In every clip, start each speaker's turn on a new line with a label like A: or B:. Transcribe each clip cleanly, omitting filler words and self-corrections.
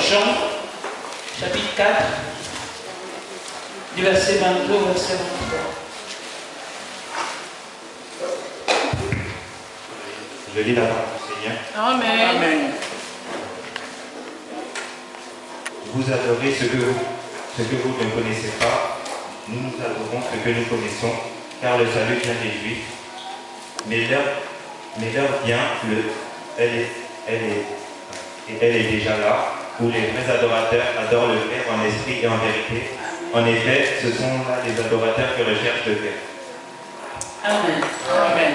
A: Jean, chapitre 4, du verset 22 au verset 23.
B: Je lis la parole du Seigneur.
A: Amen. Amen.
B: Vous adorez ce que vous ne connaissez pas. Nous adorons ce que nous connaissons, car le salut vient des Juifs. Mais l'heure vient, elle est déjà là, où les vrais adorateurs adorent le Père en esprit et en vérité. En effet, ce sont là les adorateurs que recherche le Père.
A: Amen. Amen.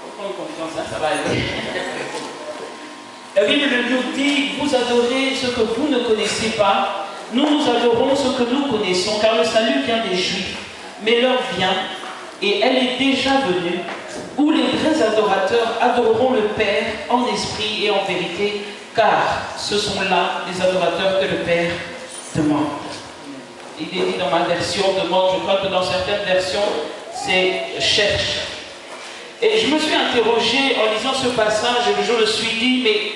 A: Faut prendre confiance, ça va aller. La Bible nous dit, vous adorez ce que vous ne connaissez pas, nous adorons ce que nous connaissons, car le salut vient des Juifs. Mais l'heure vient, et elle est déjà venue, où les vrais adorateurs adoreront le Père en esprit et en vérité, car ce sont là les adorateurs que le Père demande. Il est dit dans ma version demande, je crois que dans certaines versions, c'est cherche. Et je me suis interrogé en lisant ce passage et je me suis dit, mais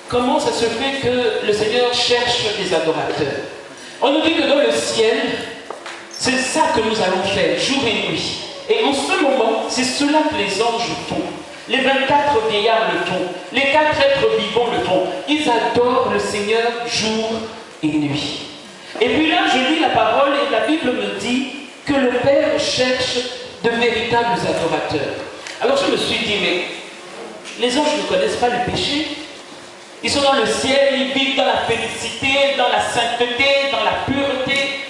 A: comment ça se fait que le Seigneur cherche des adorateurs? On nous dit que dans le ciel, c'est ça que nous allons faire, jour et nuit. Et en ce moment, c'est cela que les anges font. Les 24 vieillards le font. Les 4 êtres vivants le font. Ils adorent le Seigneur jour et nuit. Et puis là, je lis la parole et la Bible me dit que le Père cherche de véritables adorateurs. Alors je me suis dit, mais les anges ne connaissent pas le péché. Ils sont dans le ciel, ils vivent dans la félicité, dans la sainteté, dans la pureté.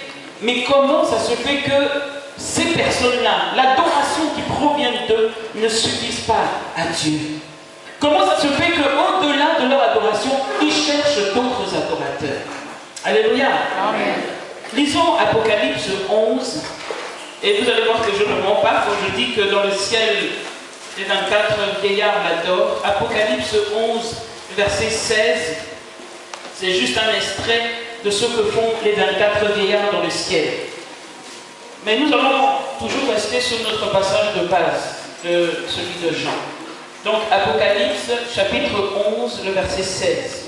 A: Mais comment ça se fait que ces personnes-là, l'adoration qui provient d'eux, ne suffisent pas à Dieu? Comment ça se fait qu'au-delà de leur adoration, ils cherchent d'autres adorateurs? Alléluia. Amen. Lisons Apocalypse 11, et vous allez voir que je ne mens pas quand je dis que dans le ciel, les 24 vieillards l'adorent. Apocalypse 11, verset 16, c'est juste un extrait de ce que font les 24 vieillards dans le ciel. Mais nous allons toujours rester sur notre passage de base, de celui de Jean. Donc Apocalypse, chapitre 11, le verset 16.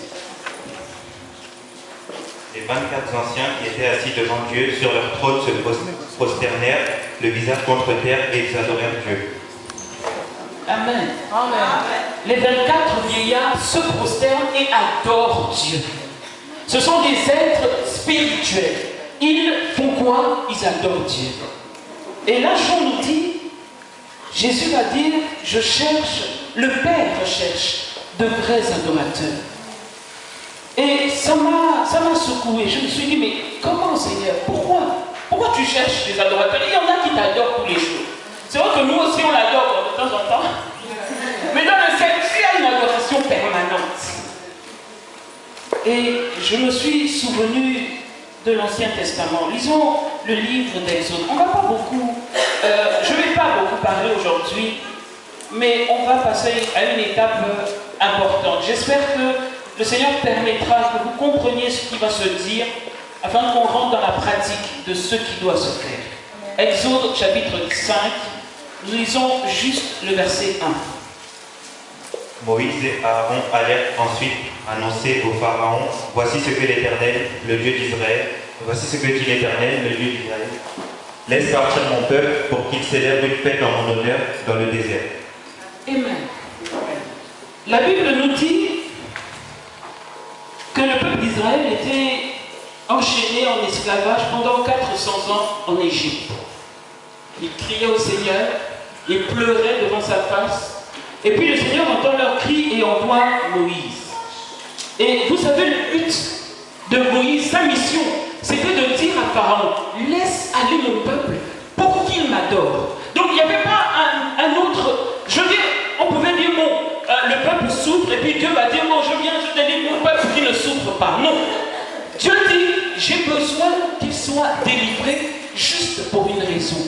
B: Les 24 anciens qui étaient assis devant Dieu sur leur trône se prosternèrent, le visage contre terre, et ils adorèrent Dieu.
A: Amen. Amen. Les 24 vieillards se prosternent et adorent Dieu. Ce sont des êtres spirituels. Ils font quoi? Ils adorent Dieu. Et là, Jean nous dit, Jésus va dire, je cherche, le Père recherche de vrais adorateurs. Et ça m'a secoué. Je me suis dit, mais comment, Seigneur? Pourquoi tu cherches des adorateurs? Il y en a qui t'adorent tous les jours. C'est vrai que nous aussi, on l'adore de temps en temps. Mais dans le ciel, il y a une adoration permanente. Et je me suis souvenu de l'Ancien Testament. Lisons le livre d'Exode. On ne va pas beaucoup, je ne vais pas beaucoup parler aujourd'hui, mais on va passer à une étape importante. J'espère que le Seigneur permettra que vous compreniez ce qui va se dire afin qu'on rentre dans la pratique de ce qui doit se faire. Exode chapitre 5, nous lisons juste le verset 1.
B: Moïse et Aaron allèrent ensuite annoncer au Pharaon, voici ce que l'Éternel, le Dieu d'Israël, voici ce que dit l'Éternel, le Dieu d'Israël. Laisse partir mon peuple pour qu'il célèbre une fête en mon honneur dans le désert.
A: Amen. La Bible nous dit que le peuple d'Israël était enchaîné en esclavage pendant 400 ans en Égypte. Ils criaient au Seigneur, ils pleuraient devant sa face. Et puis le Seigneur entend leurs cris et envoie Moïse. Et vous savez, le but de Moïse, sa mission, c'était de dire à Pharaon, laisse aller mon peuple pour qu'il m'adore. Donc il n'y avait pas un autre, je veux dire, on pouvait dire, bon, le peuple souffre, et puis Dieu va dire, bon, je délivre mon peuple qui ne souffre pas. Non. Dieu dit, j'ai besoin qu'il soit délivré juste pour une raison,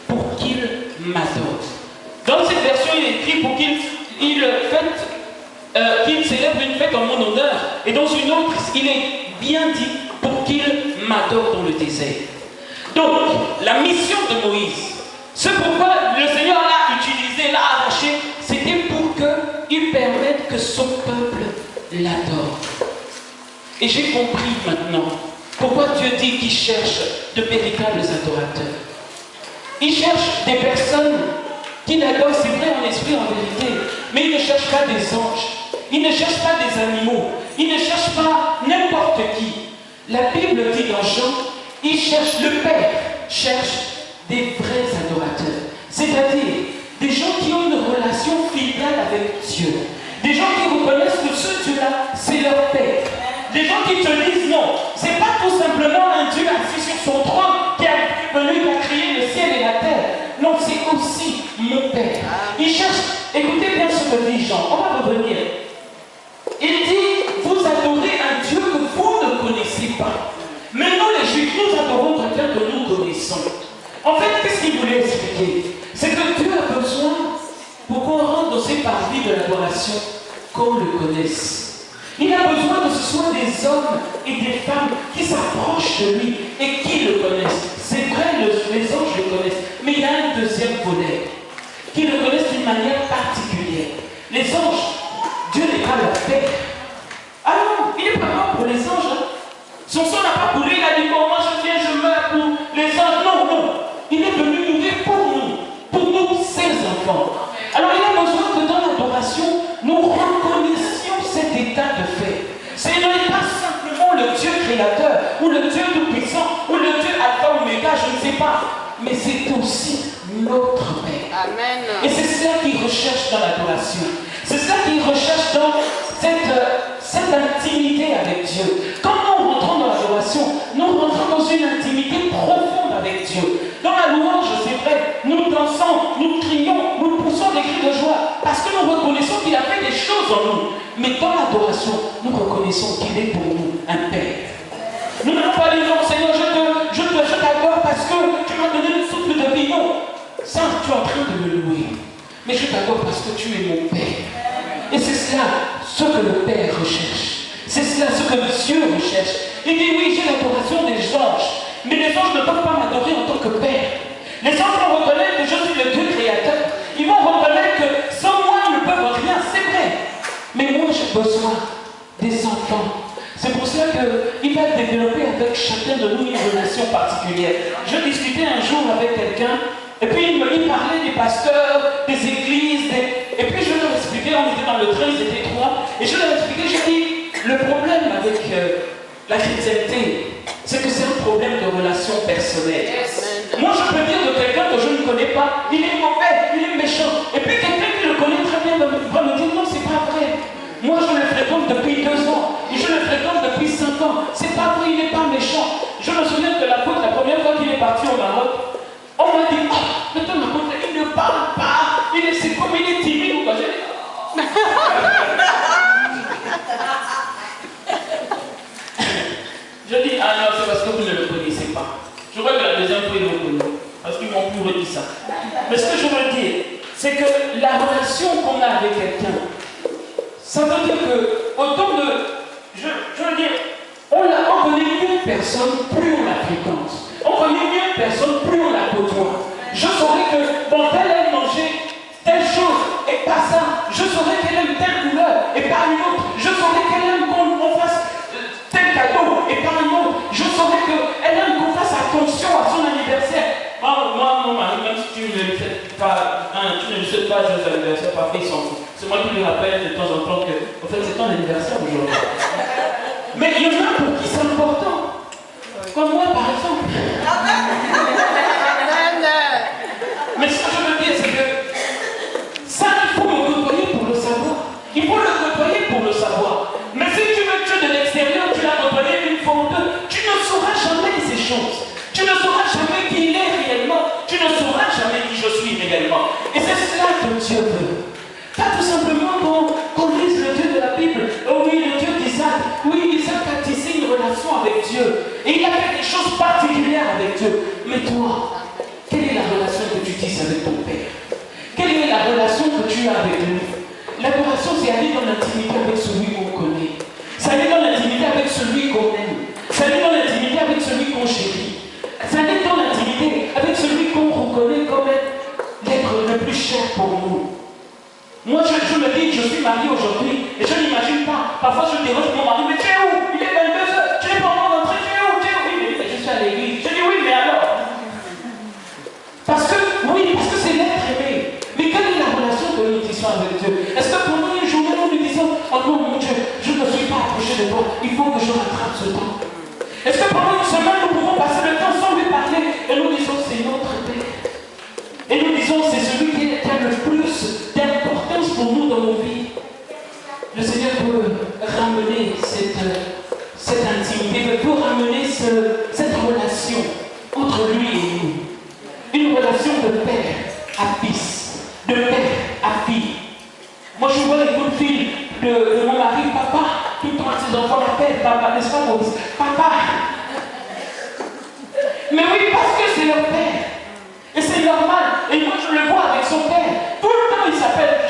A: pour qu'il m'adore. Dans cette version, il est écrit pour qu'il célèbre une fête en mon honneur. Et dans une autre, il est bien dit pour qu'il m'adore dans le désert. Donc, la mission de Moïse, c'est pourquoi le Seigneur l'a utilisé, l'a arraché, c'était pour qu'il permette que son peuple l'adore. Et j'ai compris maintenant pourquoi Dieu dit qu'il cherche de véritables adorateurs. Il cherche des personnes qui l'adorent, c'est vrai, en esprit, en vérité, mais il ne cherche pas des anges, il ne cherche pas des animaux, il ne cherche pas n'importe qui. La Bible dit dans Jean, il cherche, le Père cherche des vrais adorateurs, c'est-à-dire des gens qui ont une relation fidèle avec Dieu, des gens qui reconnaissent que ce Dieu-là, c'est leur Père. Des gens qui te disent non, c'est pas tout simplement un Dieu assis sur son trône qui est venu à créer le ciel et la terre. Non, c'est aussi mon Père. Il cherche, écoutez bien ce que dit Jean, on va revenir. Il dit, vous adorez un Dieu que vous ne connaissez pas. Mais nous les Juifs, nous adorons quelqu'un que nous connaissons. En fait, qu'est-ce qu'il voulait expliquer? C'est que Dieu a besoin, pour qu'on rentre dans ses parvis de l'adoration, qu'on le connaisse. Il a besoin que ce soit des hommes et des femmes qui s'approchent de lui et qui le connaissent. C'est vrai, les anges le connaissent, mais il y a un deuxième volet, qui le connaissent d'une manière particulière. Les anges, Dieu n'est pas leur Père. Ah non, il n'est pas mort pour les anges. Hein. Son sang n'a pas coulé, il a dit, bon, moi je viens, je meurs pour les anges. Non, non, il est venu mourir pour nous, ses enfants. Alors il a besoin que dans l'adoration, nous reconnaissions cet état de fait. Ce n'est pas simplement le Dieu créateur, ou le Dieu tout-puissant, ou le Dieu alpha oméga, je ne sais pas. Mais c'est aussi notre Père. Amen. Et c'est cela qu'il recherche dans l'adoration. C'est cela qu'il recherche dans cette intimité avec Dieu. Quand nous rentrons dans l'adoration, nous rentrons dans une intimité profonde avec Dieu. Dans la louange, c'est vrai, nous dansons, nous crions, nous poussons des cris de joie, parce que nous reconnaissons qu'il a fait des choses en nous. Mais dans l'adoration, nous reconnaissons qu'il est pour nous un Père. Nous n'allons pas dire non, Seigneur, je t'adore parce que tu m'as donné une souffle de vie. Non, ça, tu es en train de me louer. Mais je t'adore parce que tu es mon Père. Et c'est cela ce que le Père recherche. C'est cela ce que Dieu recherche. Il dit oui, j'ai l'adoration des anges. Mais les anges ne peuvent pas m'adorer en tant que Père. Les anges vont reconnaître que je suis le Dieu créateur. Ils vont reconnaître que sans moi, ils ne peuvent rien. C'est vrai. Mais moi, j'ai besoin des enfants. C'est pour cela qu'il va développer avec chacun de nous une relation particulière. Je discutais un jour avec quelqu'un, et puis il parlait des pasteurs, des églises, et puis je leur expliquais, on était dans le train, ils étaient trois, et je leur expliquais, j'ai dit, le problème avec la chrétienté, c'est que c'est un problème de relation personnelle. Moi, je peux dire de quelqu'un que je ne connais pas, il est mauvais, il est méchant, et puis quelqu'un qui le connaît très bien va me dire, non, c'est pas vrai. Moi, je le fréquente depuis 2 ans, et je le fréquente depuis 5 ans. C'est pas vrai, il n'est pas méchant. Je me souviens de la première fois qu'il est parti au Maroc, on m'a dit, oh, mais ton apôtre, il ne parle pas, c'est comme il est timide ou quoi. Je dis, ah non, c'est parce que vous ne le connaissez pas. Je crois que la deuxième fois, il le connaît, parce qu'ils m'ont plus redit ça. Mais ce que je veux dire, c'est que la relation qu'on a avec quelqu'un, ça veut dire que, autant de... Je veux dire, on connaît mieux une personne, plus on la fréquente. On connaît mieux une personne, plus on la côtoie. Je saurais que, bon, telle aime manger telle chose, et pas ça. Je saurais qu'elle aime telle couleur, et pas une autre. Je saurais qu'elle aime qu'on fasse tel cadeau, et pas une autre. Je saurais qu'elle aime qu'on fasse attention à son anniversaire. Moi, mon mari, même si tu ne le fais pas, tu ne le souhaites pas joyeux anniversaire, parfait, il s'en fout. C'est moi qui lui rappelle de temps en temps que, en fait, c'est ton anniversaire aujourd'hui. Mais il y en a pour qui c'est important. Comme moi, par exemple. Mais ce que je veux dire, c'est que ça, il faut le côtoyer pour le savoir. Il faut le côtoyer pour le savoir. Mais si tu veux Dieu de l'extérieur, tu l'as côtoyé une fois ou deux, tu ne sauras jamais ces choses. Tu ne sauras jamais qui il est réellement. Tu ne sauras jamais qui je suis réellement. Et c'est cela que Dieu veut. Pas tout simplement qu'on lise le Dieu de la Bible. Oh oui, le Dieu d'Isaac. Oui, Isaac a tissé une relation avec Dieu. Et il a fait des choses particulières avec Dieu. Mais toi, quelle est la relation que tu tisses avec ton Père? Quelle est la relation que tu as avec lui? L'adoration, c'est aller dans l'intimité avec celui qu'on connaît. C'est aller dans l'intimité avec celui qu'on aime. C'est aller dans l'intimité avec celui qu'on chérit. C'est aller dans l'intimité avec celui qu'on reconnaît comme l'être le plus cher pour nous. Moi, je me dis, je suis marié aujourd'hui et je n'imagine pas. Parfois, je dérange mon mari, mais tu es où? Il est 22 chez toi. Il faut que je rattrape ce temps. Est-ce que pendant une semaine, nous pouvons passer le temps sans lui parler et nous disons, c'est notre Père. Et nous disons, c'est celui qui a le plus d'importance pour nous dans nos vies. Le Seigneur peut ramener cette intimité, peut ramener cette relation entre lui et nous. Une relation de père à fils, de père à fille. Moi, je vois les coups de fil de mon mari, papa, tout le temps ses enfants l'appellent papa, n'est-ce pas, Maurice? Papa. Mais oui, parce que c'est leur père. Et c'est normal. Et moi, je le vois avec son père. Tout le temps, il s'appelle.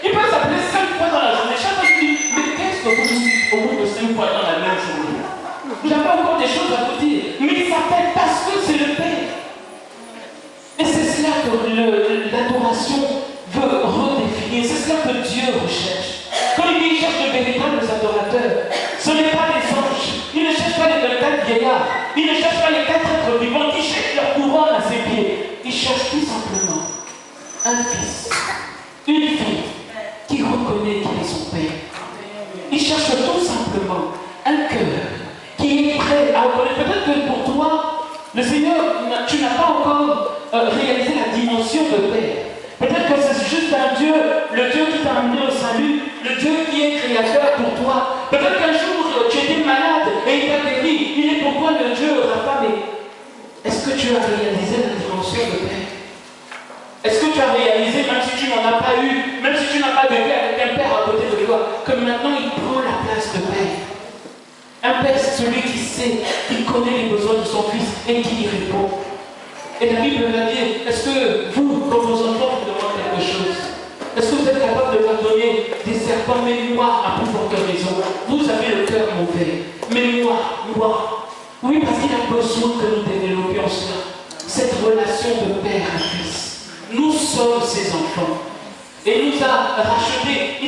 A: Il peut s'appeler 5 fois dans la journée. Chaque fois, je dis, mais qu'est-ce que vous dites au bout de 5 fois dans la même journée? J'avais encore des choses à vous dire. Mais il s'appelle parce que c'est le père. Et c'est cela que l'adoration veut redéfinir. C'est cela que Dieu recherche. Quand il dit qu'il cherche de véritables adorateurs, ce n'est pas les anges. Il ne cherche pas les 24 vieillards. Il ne cherche pas les 4 êtres vivants qui cherchent leur couronne à ses pieds. Il cherche tout simplement un fils, une fille qui reconnaît qu'il est son père. Il cherche tout simplement un cœur qui est prêt à reconnaître. Peut-être que pour toi, le Seigneur, tu n'as pas encore réalisé la dimension de père. Peut-être que c'est juste un Dieu, le Dieu qui t'a amené au salut, le Dieu qui est créateur pour toi. Peut-être qu'un jour tu étais malade et il t'a guéri. Il est pour toi le Dieu, Rapha, mais est-ce que tu as réalisé la dimension de père? Est-ce que tu as réalisé, même si tu n'en as pas eu, même si tu n'as pas vécu avec un père à côté de toi, que maintenant il prend la place de père? Un père, c'est celui qui sait, qui connaît les besoins de son fils et qui y répond. Et la Bible va dire, est-ce que vous, quand vos enfants vous demandent quelque chose, est-ce que vous êtes capable de leur donner des serpents? Mais moi, à plus forte raison, vous avez le cœur mauvais. Mais moi, oui, parce qu'il a besoin que nous développions cela. Cette relation de père à fils. Nous sommes ses enfants. Et il nous a rachetés.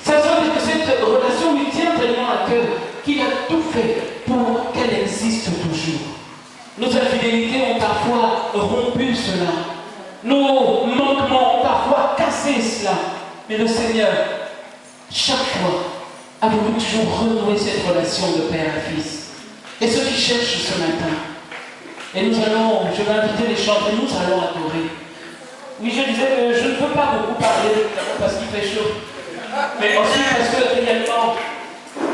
A: Ça veut dire que cette relation lui tient tellement à cœur qu'il a tout fait pour qu'elle existe toujours. Nos infidélités ont parfois rompu cela. Nos manquements ont parfois cassé cela. Mais le Seigneur, chaque fois, a voulu toujours renouer cette relation de père à fils. Et ceux qui cherchent ce matin, et nous allons, je vais inviter les chanteurs, nous allons adorer. Oui, je disais que je ne peux pas beaucoup parler, parce qu'il fait chaud. Mais ensuite, parce que réellement,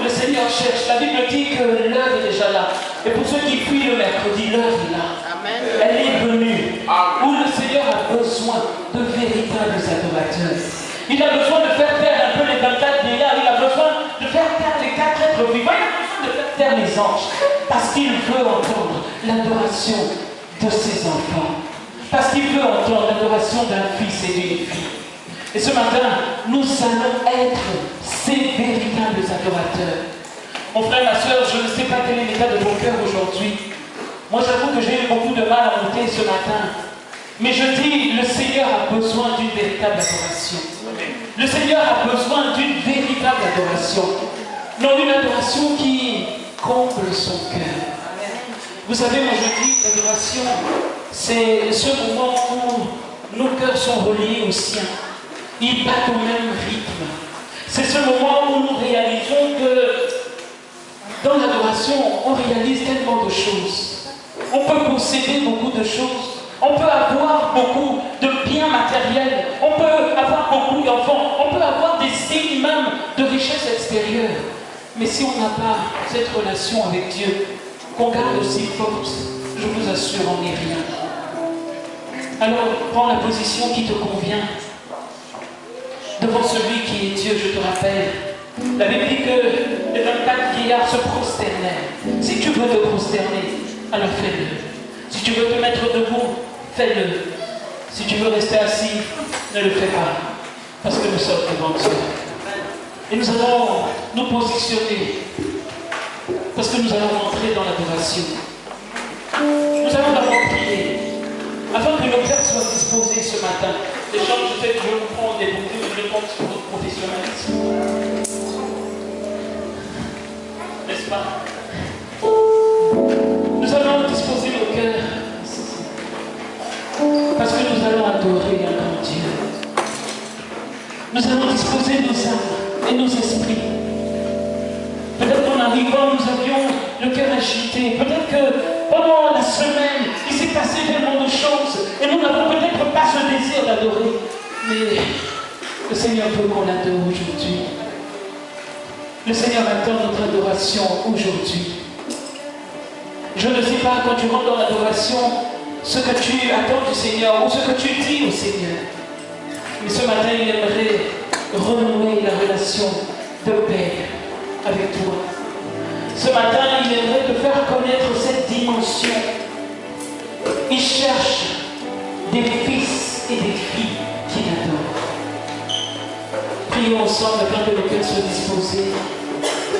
A: le Seigneur cherche. La Bible dit que l'heure est déjà là. Et pour ceux qui fuient le mercredi, l'heure est là. Amen. Elle est venue. Où le Seigneur a besoin de véritables adorateurs. Il a besoin de faire taire un peu les 24 vieillards. Il a besoin de faire taire les 4 êtres vivants. Il a besoin de faire taire les anges. Parce qu'il veut entendre l'adoration de ses enfants. Parce qu'il veut entendre l'adoration d'un fils et d'une fille. Et ce matin, nous allons être ces véritables adorateurs. Mon frère, ma soeur, je ne sais pas quel est l'état de mon cœur aujourd'hui. Moi, j'avoue que j'ai eu beaucoup de mal à monter ce matin. Mais je dis, le Seigneur a besoin d'une véritable adoration. Le Seigneur a besoin d'une véritable adoration. Non, une adoration qui comble son cœur. Vous savez, moi je dis, l'adoration, c'est ce moment où nos cœurs sont reliés aux siens. Ils battent au même rythme. C'est ce moment où nous réalisons que dans l'adoration, on réalise tellement de choses. On peut posséder beaucoup de choses. On peut avoir beaucoup de biens matériels. On peut avoir beaucoup d'enfants. On peut avoir des signes même de richesse extérieure. Mais si on n'a pas cette relation avec Dieu, qu'on garde aussi forte, je vous assure, on n'est rien. Alors, prends la position qui te convient. Devant celui qui est Dieu, je te rappelle, la Bible dit que les 24 vieillards se prosternèrent. Si tu veux te prosterner, alors fais-le. Si tu veux te mettre debout, fais-le. Si tu veux rester assis, ne le fais pas. Parce que nous sommes devant Dieu. Et nous allons nous positionner. Parce que nous allons rentrer dans l'adoration. Nous allons d'abord prier. Afin que nos cœurs soient disposés ce matin. Les gens, je sais que je vous prends des bouquets, mais je compte sur votre professionnalisme. N'est-ce pas? Nous allons disposer nos cœurs. Parce que nous allons adorer un grand Dieu. Nous allons disposer nos âmes et nos esprits arrivant, nous avions le cœur agité. Peut-être que pendant la semaine, il s'est passé tellement de choses et nous n'avons peut-être pas ce désir d'adorer. Mais le Seigneur veut qu'on l'adore aujourd'hui. Le Seigneur attend notre adoration aujourd'hui. Je ne sais pas quand tu rentres dans l'adoration ce que tu attends du Seigneur ou ce que tu dis au Seigneur. Mais ce matin, il aimerait renouer la relation de paix avec toi. Ce matin, il aimerait te faire connaître cette dimension. Il cherche des fils et des filles qui l'adorent. Prions ensemble afin que le cœur soit disposé.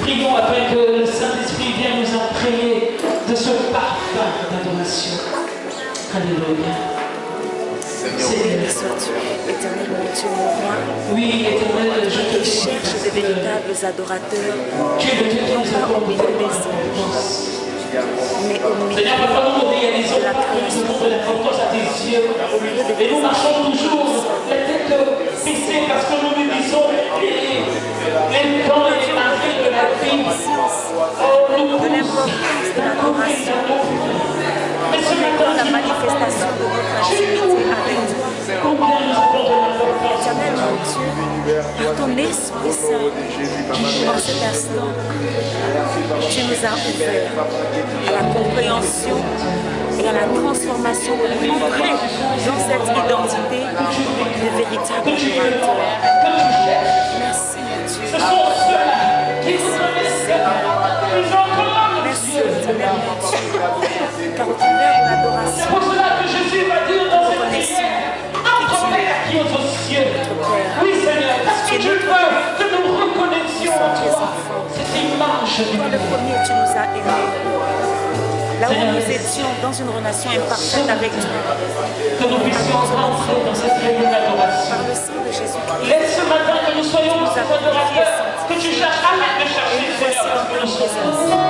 A: Prions afin que le Saint-Esprit vienne nous imprégner de ce parfum d'adoration. Alléluia.
C: Béni sois-tu, éternel mon Dieu, mon roi.
A: Oui, éternel, je te
C: cherche de véritables adorateurs.
A: Tu es le Dieu qui nous accorde
C: des anges, mais au milieu
A: Seigneur, parfois nous ne réalisons pas que nous avons de l'importance à tes yeux. Et nous marchons toujours la tête baissée parce que nous nous disons les temps et les marées de la vie. Oh, nous
C: de l'importance de l'adoration.
A: mais ce matin,
C: La manifestation de notre intimité avec toi.
A: combien nous avons de l'importance.
C: Éternel mon Dieu, par ton Esprit Saint, en cet instant, tu nous as ouvert à la compréhension et à la transformation pour entrer dans cette identité de véritable adorateur. Merci mon Dieu.
A: Ce sont ceux-là qui vous connaissent plus encore,
C: Merci
A: Dieu.
C: éternel mon Dieu, car au travers de
A: C'est
C: l'adoration,
A: pour cela que Jésus va dire dans cette prière, notre Père qui est aux cieux. Oui, Seigneur, parce que tu veux que nous reconnaisions en toi cette image du
C: toi le premier, tu nous as aimés. Là où nous étions dans une relation imparfaite avec toi,
A: que nous puissions rentrer dans cette réunion d'adoration.
C: par le sang de Jésus-Christ,
A: Laisse ce matin que nous soyons adorateurs, que tu cherches, arrête de chercher, Seigneur, parce que nous sommes